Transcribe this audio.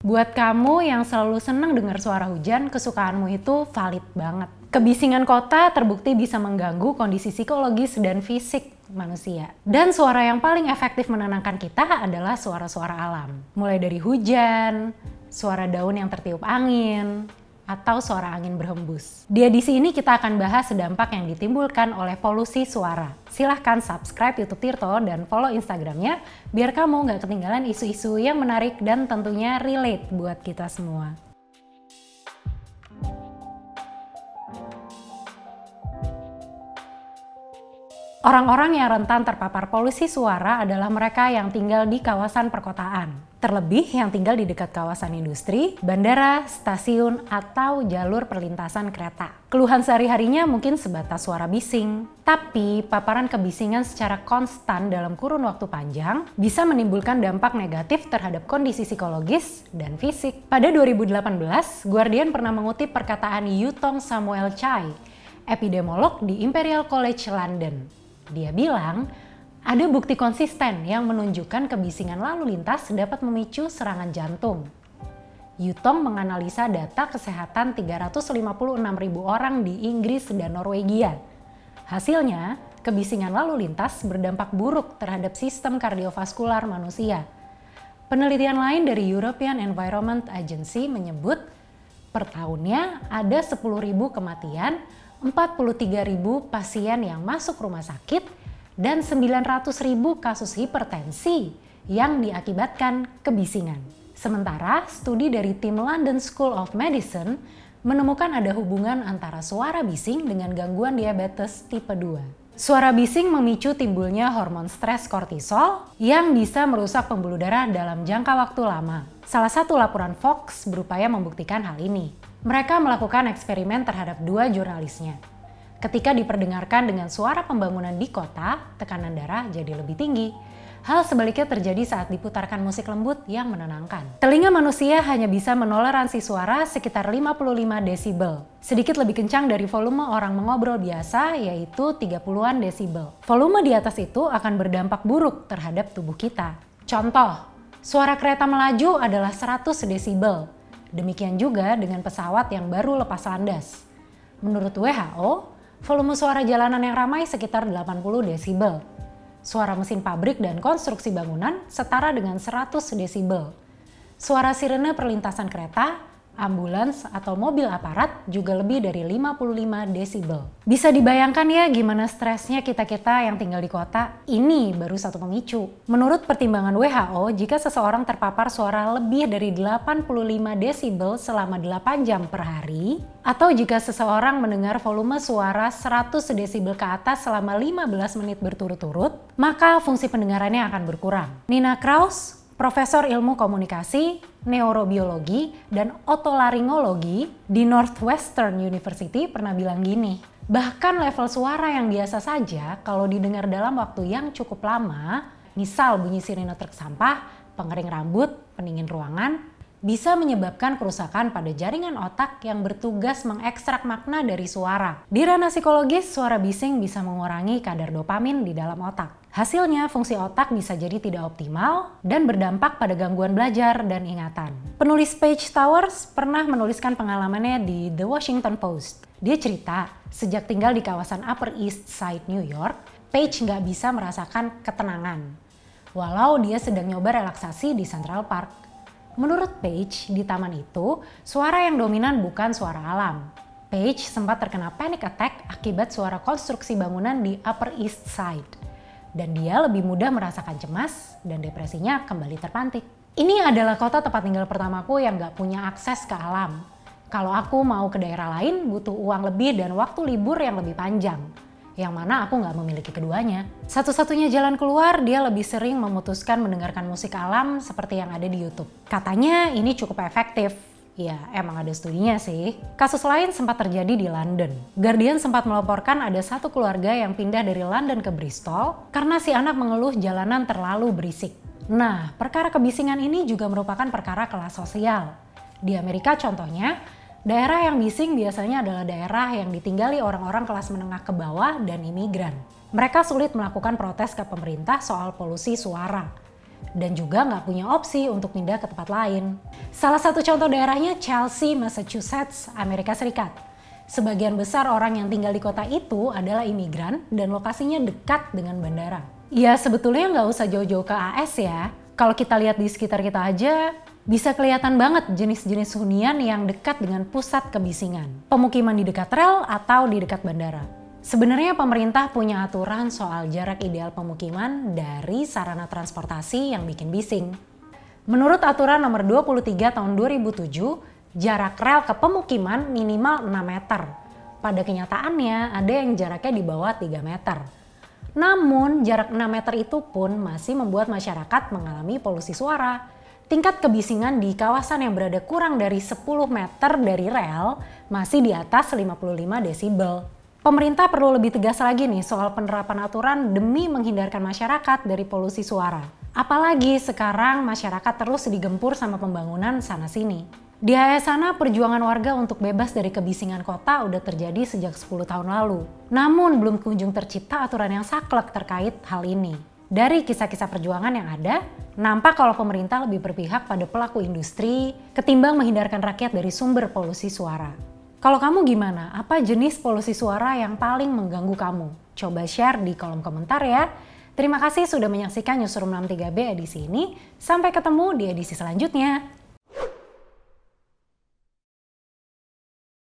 Buat kamu yang selalu senang dengar suara hujan, kesukaanmu itu valid banget. Kebisingan kota terbukti bisa mengganggu kondisi psikologis dan fisik manusia. Dan suara yang paling efektif menenangkan kita adalah suara-suara alam. Mulai dari hujan, suara daun yang tertiup angin, atau suara angin berhembus. Di edisi ini kita akan bahas dampak yang ditimbulkan oleh polusi suara. Silahkan subscribe YouTube Tirto dan follow Instagramnya biar kamu nggak ketinggalan isu-isu yang menarik dan tentunya relate buat kita semua. Orang-orang yang rentan terpapar polusi suara adalah mereka yang tinggal di kawasan perkotaan. Terlebih yang tinggal di dekat kawasan industri, bandara, stasiun, atau jalur perlintasan kereta. Keluhan sehari-harinya mungkin sebatas suara bising. Tapi paparan kebisingan secara konstan dalam kurun waktu panjang bisa menimbulkan dampak negatif terhadap kondisi psikologis dan fisik. Pada 2018, Guardian pernah mengutip perkataan Yutong Samuel Chai, epidemiolog di Imperial College London. Dia bilang, ada bukti konsisten yang menunjukkan kebisingan lalu lintas dapat memicu serangan jantung. Yutong menganalisa data kesehatan 356.000 orang di Inggris dan Norwegia. Hasilnya, kebisingan lalu lintas berdampak buruk terhadap sistem kardiovaskular manusia. Penelitian lain dari European Environment Agency menyebut, per tahunnya ada 10.000 kematian, 43.000 pasien yang masuk rumah sakit, dan 900.000 kasus hipertensi yang diakibatkan kebisingan. Sementara studi dari tim London School of Medicine menemukan ada hubungan antara suara bising dengan gangguan diabetes tipe 2. Suara bising memicu timbulnya hormon stres kortisol yang bisa merusak pembuluh darah dalam jangka waktu lama. Salah satu laporan Fox berupaya membuktikan hal ini. Mereka melakukan eksperimen terhadap 2 jurnalisnya. Ketika diperdengarkan dengan suara pembangunan di kota, tekanan darah jadi lebih tinggi. Hal sebaliknya terjadi saat diputarkan musik lembut yang menenangkan. Telinga manusia hanya bisa menoleransi suara sekitar 55 desibel. Sedikit lebih kencang dari volume orang mengobrol biasa, yaitu 30-an desibel. Volume di atas itu akan berdampak buruk terhadap tubuh kita. Contoh, suara kereta melaju adalah 100 desibel. Demikian juga dengan pesawat yang baru lepas landas. Menurut WHO, volume suara jalanan yang ramai sekitar 80 desibel. Suara mesin pabrik dan konstruksi bangunan setara dengan 100 desibel. Suara sirene perlintasan kereta, ambulans, atau mobil aparat juga lebih dari 55 desibel. Bisa dibayangkan ya gimana stresnya kita-kita yang tinggal di kota? Ini baru satu pemicu. Menurut pertimbangan WHO, jika seseorang terpapar suara lebih dari 85 desibel selama 8 jam per hari, atau jika seseorang mendengar volume suara 100 desibel ke atas selama 15 menit berturut-turut, maka fungsi pendengarannya akan berkurang. Nina Kraus, Profesor Ilmu Komunikasi, Neurobiologi, dan Otolaringologi di Northwestern University pernah bilang gini, bahkan level suara yang biasa saja kalau didengar dalam waktu yang cukup lama, misal bunyi sirine truk sampah, pengering rambut, pendingin ruangan, bisa menyebabkan kerusakan pada jaringan otak yang bertugas mengekstrak makna dari suara. Di ranah psikologis, suara bising bisa mengurangi kadar dopamin di dalam otak. Hasilnya, fungsi otak bisa jadi tidak optimal dan berdampak pada gangguan belajar dan ingatan. Penulis Paige Towers pernah menuliskan pengalamannya di The Washington Post. Dia cerita, sejak tinggal di kawasan Upper East Side New York, Paige nggak bisa merasakan ketenangan. Walau dia sedang nyoba relaksasi di Central Park. Menurut Paige, di taman itu, suara yang dominan bukan suara alam. Paige sempat terkena panic attack akibat suara konstruksi bangunan di Upper East Side. Dan dia lebih mudah merasakan cemas dan depresinya kembali terpantik. Ini adalah kota tempat tinggal pertamaku yang gak punya akses ke alam. Kalau aku mau ke daerah lain, butuh uang lebih dan waktu libur yang lebih panjang. Yang mana aku nggak memiliki keduanya. Satu-satunya jalan keluar, dia lebih sering memutuskan mendengarkan musik alam seperti yang ada di YouTube. Katanya ini cukup efektif. Ya, emang ada studinya sih. Kasus lain sempat terjadi di London. Guardian sempat melaporkan ada satu keluarga yang pindah dari London ke Bristol karena si anak mengeluh jalanan terlalu berisik. Nah, perkara kebisingan ini juga merupakan perkara kelas sosial. Di Amerika contohnya, daerah yang bising biasanya adalah daerah yang ditinggali orang-orang kelas menengah ke bawah dan imigran. Mereka sulit melakukan protes ke pemerintah soal polusi suara. dan juga nggak punya opsi untuk pindah ke tempat lain. Salah satu contoh daerahnya Chelsea, Massachusetts, Amerika Serikat. Sebagian besar orang yang tinggal di kota itu adalah imigran dan lokasinya dekat dengan bandara. Ya sebetulnya nggak usah jauh-jauh ke AS ya. Kalau kita lihat di sekitar kita aja, bisa kelihatan banget jenis-jenis hunian yang dekat dengan pusat kebisingan. Pemukiman di dekat rel atau di dekat bandara. Sebenarnya pemerintah punya aturan soal jarak ideal pemukiman dari sarana transportasi yang bikin bising. Menurut aturan nomor 23 tahun 2007, jarak rel ke pemukiman minimal 6 meter. Pada kenyataannya ada yang jaraknya di bawah 3 meter. Namun jarak 6 meter itu pun masih membuat masyarakat mengalami polusi suara. Tingkat kebisingan di kawasan yang berada kurang dari 10 meter dari rel masih di atas 55 desibel. Pemerintah perlu lebih tegas lagi nih soal penerapan aturan demi menghindarkan masyarakat dari polusi suara. Apalagi sekarang masyarakat terus digempur sama pembangunan sana-sini. Di sana perjuangan warga untuk bebas dari kebisingan kota udah terjadi sejak 10 tahun lalu. Namun belum kunjung tercipta aturan yang saklek terkait hal ini. Dari kisah-kisah perjuangan yang ada, nampak kalau pemerintah lebih berpihak pada pelaku industri ketimbang menghindarkan rakyat dari sumber polusi suara. Kalau kamu gimana? Apa jenis polusi suara yang paling mengganggu kamu? Coba share di kolom komentar ya. Terima kasih sudah menyaksikan Newsroom 63B edisi ini. Sampai ketemu di edisi selanjutnya.